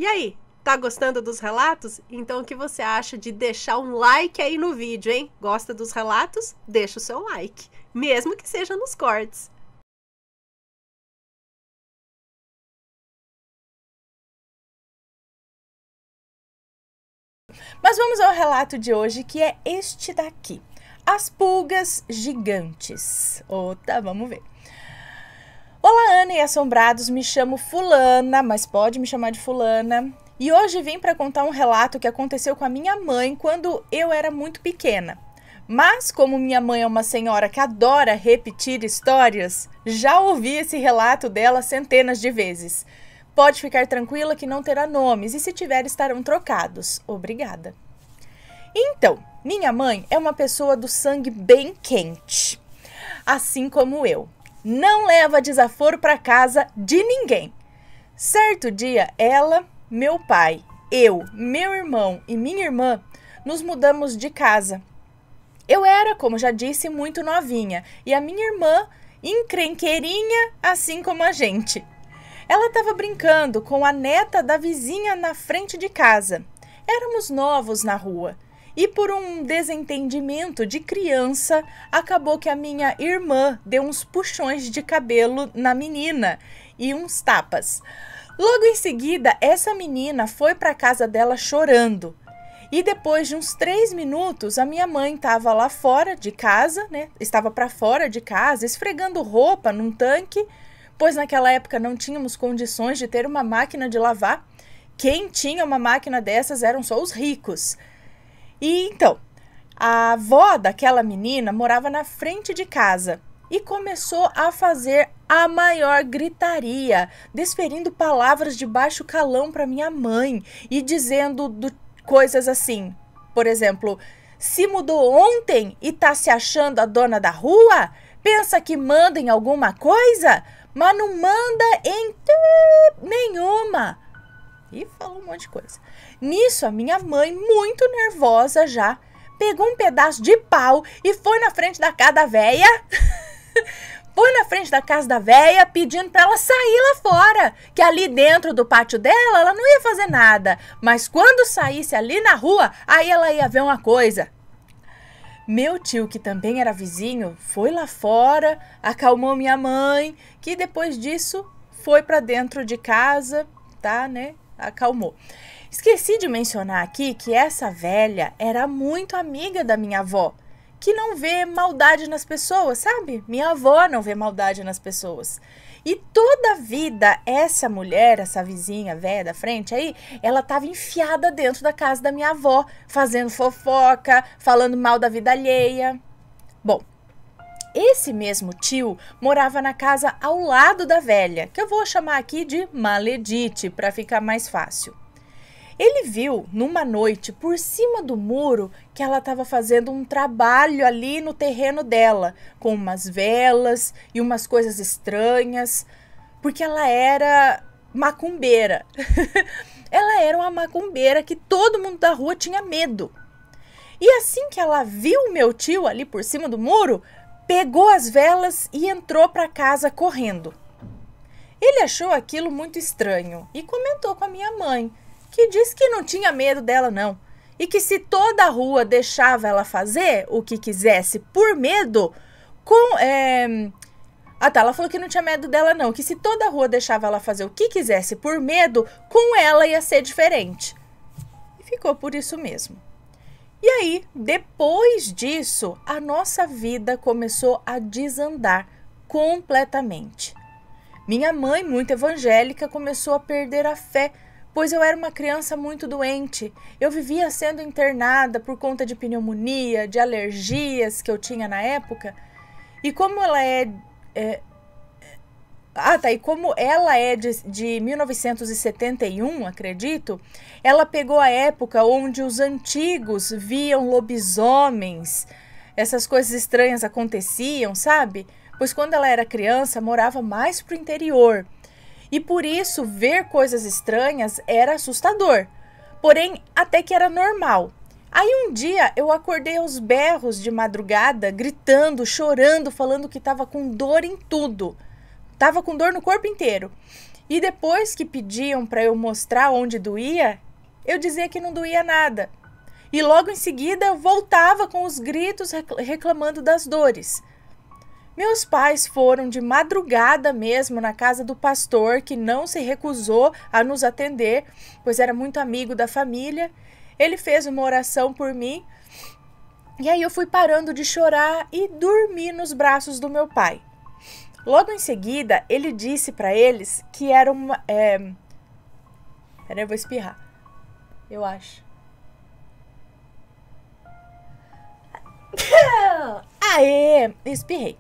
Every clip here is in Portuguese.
E aí, tá gostando dos relatos? Então o que você acha de deixar um like aí no vídeo, hein? Gosta dos relatos? Deixa o seu like, mesmo que seja nos cortes. Mas vamos ao relato de hoje, que é este daqui. As pulgas gigantes. Tá, vamos ver. Olá, Ana e assombrados, me chamo Fulana, mas pode me chamar de Fulana. E hoje vim para contar um relato que aconteceu com a minha mãe quando eu era muito pequena. Mas como minha mãe é uma senhora que adora repetir histórias, já ouvi esse relato dela centenas de vezes. Pode ficar tranquila que não terá nomes e se tiver estarão trocados. Obrigada. Então, minha mãe é uma pessoa do sangue bem quente, assim como eu. Não leva desaforo para casa de ninguém. Certo dia, ela, meu pai, eu, meu irmão e minha irmã nos mudamos de casa. Eu era, como já disse, muito novinha e a minha irmã encrenqueirinha, assim como a gente. Ela estava brincando com a neta da vizinha na frente de casa. Éramos novos na rua. E por um desentendimento de criança, acabou que a minha irmã deu uns puxões de cabelo na menina e uns tapas. Logo em seguida, essa menina foi para a casa dela chorando. E depois de uns 3 minutos, a minha mãe estava lá fora de casa, né? Estava para fora de casa, esfregando roupa num tanque, pois naquela época não tínhamos condições de ter uma máquina de lavar. Quem tinha uma máquina dessas eram só os ricos. E então, a avó daquela menina morava na frente de casa e começou a fazer a maior gritaria, desferindo palavras de baixo calão para minha mãe e dizendo coisas assim, por exemplo, se mudou ontem e tá se achando a dona da rua? Pensa que manda em alguma coisa? Mas não manda em nenhuma. E falou um monte de coisa. Nisso, a minha mãe, muito nervosa já, pegou um pedaço de pau e foi na frente da casa da véia. Foi na frente da casa da véia pedindo para ela sair lá fora, que ali dentro do pátio dela ela não ia fazer nada, mas quando saísse ali na rua, aí ela ia ver uma coisa. Meu tio, que também era vizinho, foi lá fora, acalmou minha mãe, que depois disso foi para dentro de casa, tá, né? Acalmou. Esqueci de mencionar aqui que essa velha era muito amiga da minha avó, que não vê maldade nas pessoas, sabe? Minha avó não vê maldade nas pessoas. E toda a vida, essa mulher, essa vizinha velha da frente aí, ela estava enfiada dentro da casa da minha avó, fazendo fofoca, falando mal da vida alheia. Bom, esse mesmo tio morava na casa ao lado da velha, que eu vou chamar aqui de Maledite, para ficar mais fácil. Ele viu, numa noite, por cima do muro, que ela estava fazendo um trabalho ali no terreno dela, com umas velas e umas coisas estranhas, porque ela era macumbeira. Ela era uma macumbeira que todo mundo da rua tinha medo. E assim que ela viu o meu tio ali por cima do muro, pegou as velas e entrou para casa correndo. Ele achou aquilo muito estranho e comentou com a minha mãe, que disse que não tinha medo dela não, e que se toda a rua deixava ela fazer o que quisesse por medo, ela falou que não tinha medo dela não, que se toda a rua deixava ela fazer o que quisesse por medo, com ela ia ser diferente. E ficou por isso mesmo. E aí, depois disso, a nossa vida começou a desandar completamente. Minha mãe, muito evangélica, começou a perder a fé, pois eu era uma criança muito doente. Eu vivia sendo internada por conta de pneumonia, de alergias que eu tinha na época. E como ela é de 1971, acredito, ela pegou a época onde os antigos viam lobisomens, essas coisas estranhas aconteciam, sabe? Pois quando ela era criança, morava mais pro interior. E por isso, ver coisas estranhas era assustador. Porém, até que era normal. Aí um dia eu acordei aos berros de madrugada, gritando, chorando, falando que estava com dor em tudo. Tava com dor no corpo inteiro. E depois que pediam para eu mostrar onde doía, eu dizia que não doía nada. E logo em seguida eu voltava com os gritos reclamando das dores. Meus pais foram de madrugada mesmo na casa do pastor, que não se recusou a nos atender, pois era muito amigo da família. Ele fez uma oração por mim. E aí eu fui parando de chorar e dormi nos braços do meu pai. Logo em seguida, ele disse para eles que era uma... Peraí, eu vou espirrar. Eu acho. Aê, espirrei.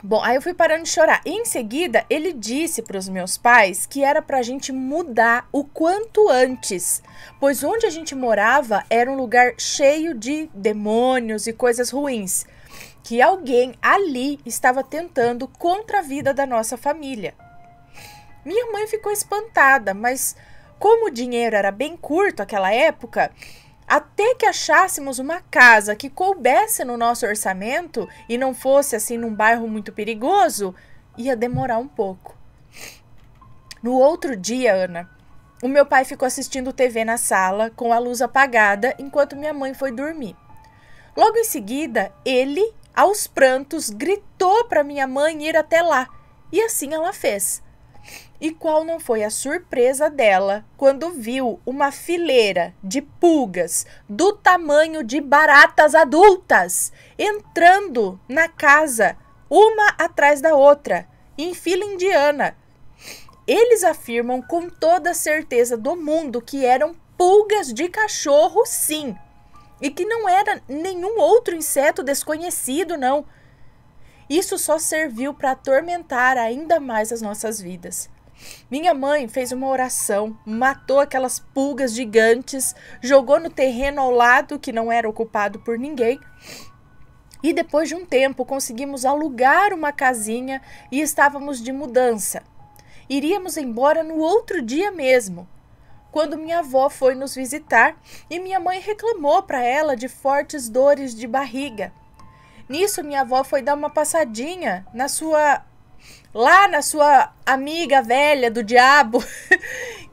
Bom, aí eu fui parando de chorar. E em seguida, ele disse para os meus pais que era para a gente mudar o quanto antes, pois onde a gente morava era um lugar cheio de demônios e coisas ruins, que alguém ali estava tentando contra a vida da nossa família. Minha mãe ficou espantada, mas como o dinheiro era bem curto naquela época, até que achássemos uma casa que coubesse no nosso orçamento e não fosse assim num bairro muito perigoso, ia demorar um pouco. No outro dia, Ana, o meu pai ficou assistindo TV na sala com a luz apagada enquanto minha mãe foi dormir. Logo em seguida, ele, aos prantos, gritou para minha mãe ir até lá e assim ela fez. E qual não foi a surpresa dela quando viu uma fileira de pulgas do tamanho de baratas adultas entrando na casa, uma atrás da outra, em fila indiana. Eles afirmam com toda a certeza do mundo que eram pulgas de cachorro, sim, e que não era nenhum outro inseto desconhecido, não. Isso só serviu para atormentar ainda mais as nossas vidas. Minha mãe fez uma oração, matou aquelas pulgas gigantes, jogou no terreno ao lado que não era ocupado por ninguém. E depois de um tempo conseguimos alugar uma casinha e estávamos de mudança. Iríamos embora no outro dia mesmo, quando minha avó foi nos visitar e minha mãe reclamou para ela de fortes dores de barriga. Nisso minha avó foi dar uma passadinha lá na sua amiga velha do diabo,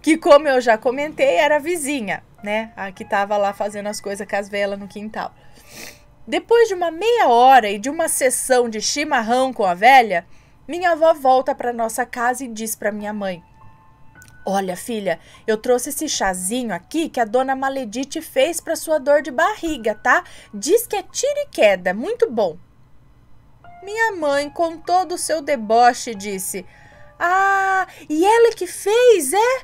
que, como eu já comentei, era vizinha, né? A que estava lá fazendo as coisas com as velas no quintal. Depois de uma meia hora e de uma sessão de chimarrão com a velha, minha avó volta para nossa casa e diz para minha mãe: olha, filha, eu trouxe esse chazinho aqui que a dona Maledite fez para sua dor de barriga, tá? Diz que é tiro e queda, muito bom. Minha mãe, com todo o seu deboche, disse: ah, e ela que fez, é?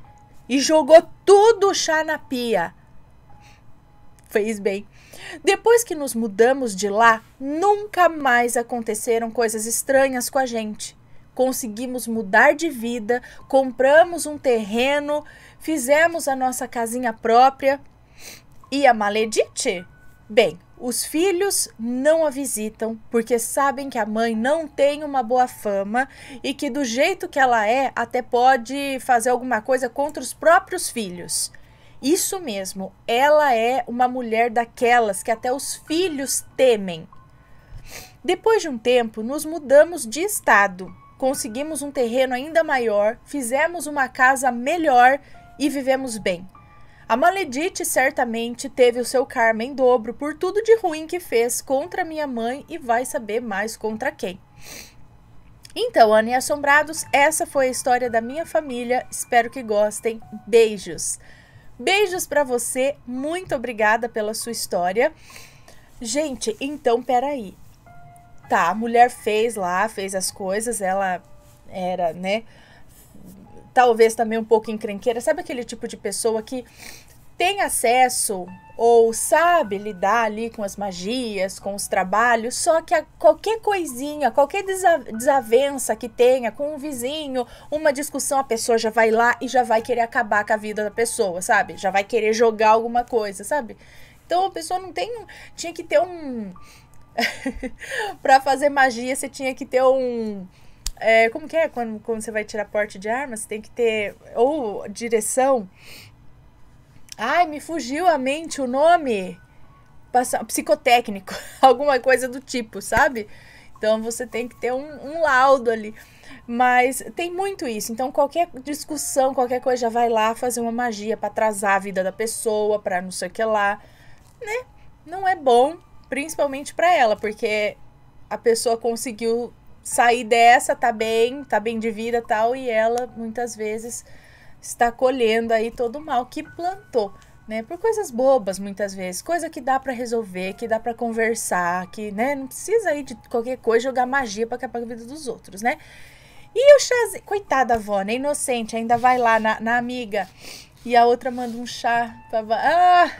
E jogou tudo o chá na pia. Fez bem. Depois que nos mudamos de lá, nunca mais aconteceram coisas estranhas com a gente. Conseguimos mudar de vida, compramos um terreno, fizemos a nossa casinha própria. E a Maledite? Bem, os filhos não a visitam porque sabem que a mãe não tem uma boa fama e que do jeito que ela é, até pode fazer alguma coisa contra os próprios filhos. Isso mesmo, ela é uma mulher daquelas que até os filhos temem. Depois de um tempo, nos mudamos de estado. Conseguimos um terreno ainda maior, fizemos uma casa melhor e vivemos bem. A Maledite certamente teve o seu karma em dobro por tudo de ruim que fez contra minha mãe e vai saber mais contra quem. Então, Ana e Assombrados, essa foi a história da minha família. Espero que gostem. Beijos! Beijos pra você. Muito obrigada pela sua história. Gente, então, peraí. Tá, a mulher fez as coisas, ela era, né, talvez também um pouco encrenqueira. Sabe aquele tipo de pessoa que tem acesso ou sabe lidar ali com as magias, com os trabalhos, só que qualquer coisinha, qualquer desavença que tenha com um vizinho, uma discussão, a pessoa já vai lá e já vai querer acabar com a vida da pessoa, sabe? Já vai querer jogar alguma coisa, sabe? Então a pessoa não tem... Tinha que ter um... Pra fazer magia, você tinha que ter um... como que é? Quando você vai tirar porte de arma, você tem que ter... Ou direção... Ai, me fugiu a mente o nome. Psicotécnico. Alguma coisa do tipo, sabe? Então você tem que ter um laudo ali. Mas tem muito isso. Então qualquer discussão, qualquer coisa, já vai lá fazer uma magia para atrasar a vida da pessoa, para não sei o que lá, né? Não é bom, principalmente para ela, porque a pessoa conseguiu sair dessa, tá bem de vida e tal, e ela muitas vezes está colhendo aí todo o mal que plantou, né? Por coisas bobas, muitas vezes, coisa que dá para resolver, que dá para conversar, que, né, não precisa aí de qualquer coisa jogar magia para acabar com a vida dos outros, né? E o chazinho, coitada da avó, né, inocente, ainda vai lá na amiga e a outra manda um chá pra...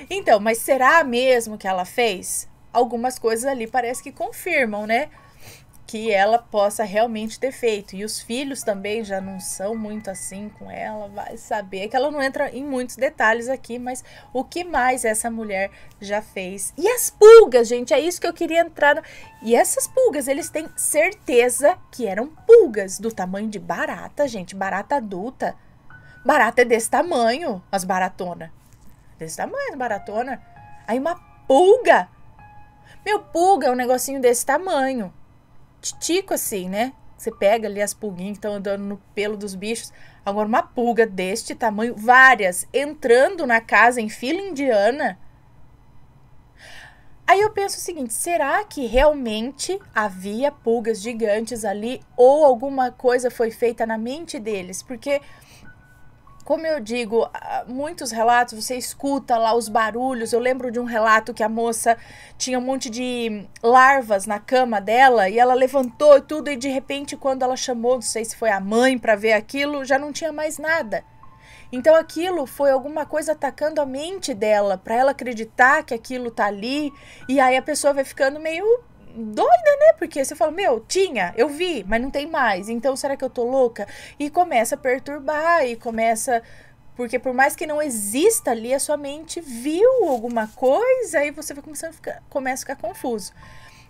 Então, mas será mesmo que ela fez? Algumas coisas ali parece que confirmam, né? Que ela possa realmente ter feito. E os filhos também já não são muito assim com ela, vai saber. Que ela não entra em muitos detalhes aqui, mas o que mais essa mulher já fez? E as pulgas, gente, é isso que eu queria entrar. E essas pulgas, eles têm certeza que eram pulgas do tamanho de barata, gente, barata adulta. Barata é desse tamanho, as baratonas. Desse tamanho, as baratonas. Aí uma pulga. Meu, pulga é um negocinho desse tamanho. Titico assim, né? Você pega ali as pulguinhas que estão andando no pelo dos bichos. Agora uma pulga deste tamanho, várias, entrando na casa em fila indiana. Aí eu penso o seguinte, será que realmente havia pulgas gigantes ali ou alguma coisa foi feita na mente deles? Porque, como eu digo, muitos relatos, você escuta lá os barulhos. Eu lembro de um relato que a moça tinha um monte de larvas na cama dela e ela levantou e tudo, e de repente, quando ela chamou, não sei se foi a mãe para ver aquilo, já não tinha mais nada. Então aquilo foi alguma coisa atacando a mente dela, para ela acreditar que aquilo tá ali, e aí a pessoa vai ficando meio doida, né? Porque você fala, meu, eu vi, mas não tem mais. Então, será que eu tô louca? E começa a perturbar, e começa... Porque por mais que não exista ali, a sua mente viu alguma coisa, e você vai começa a ficar confuso.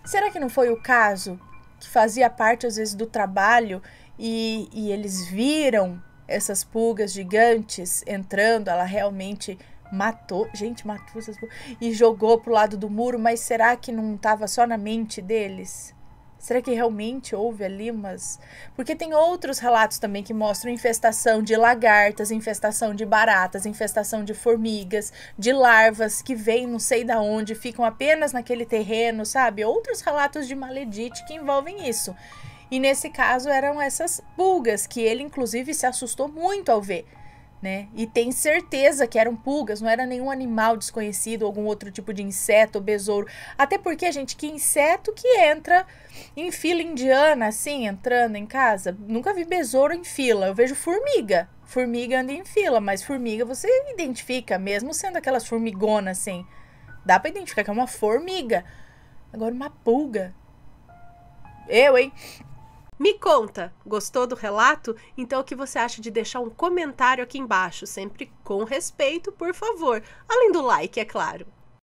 Será que não foi o caso que fazia parte, às vezes, do trabalho, e eles viram essas pulgas gigantes entrando, ela realmente... matou essas pulgas e jogou pro lado do muro, mas será que não estava só na mente deles? Será que realmente houve ali umas... Porque tem outros relatos também que mostram infestação de lagartas, infestação de baratas, infestação de formigas, de larvas que vêm não sei da onde, ficam apenas naquele terreno, sabe? Outros relatos de maledite que envolvem isso. E nesse caso eram essas pulgas, que ele inclusive se assustou muito ao ver, né? E tem certeza que eram pulgas, não era nenhum animal desconhecido, algum outro tipo de inseto ou besouro. Até porque, gente, que inseto que entra em fila indiana, assim, entrando em casa? Nunca vi besouro em fila. Eu vejo formiga. Formiga anda em fila, mas formiga você identifica, mesmo sendo aquelas formigonas, assim. Dá pra identificar que é uma formiga. Agora, uma pulga. Hein? Me conta, gostou do relato? Então o que você acha de deixar um comentário aqui embaixo, sempre com respeito, por favor. Além do like, é claro.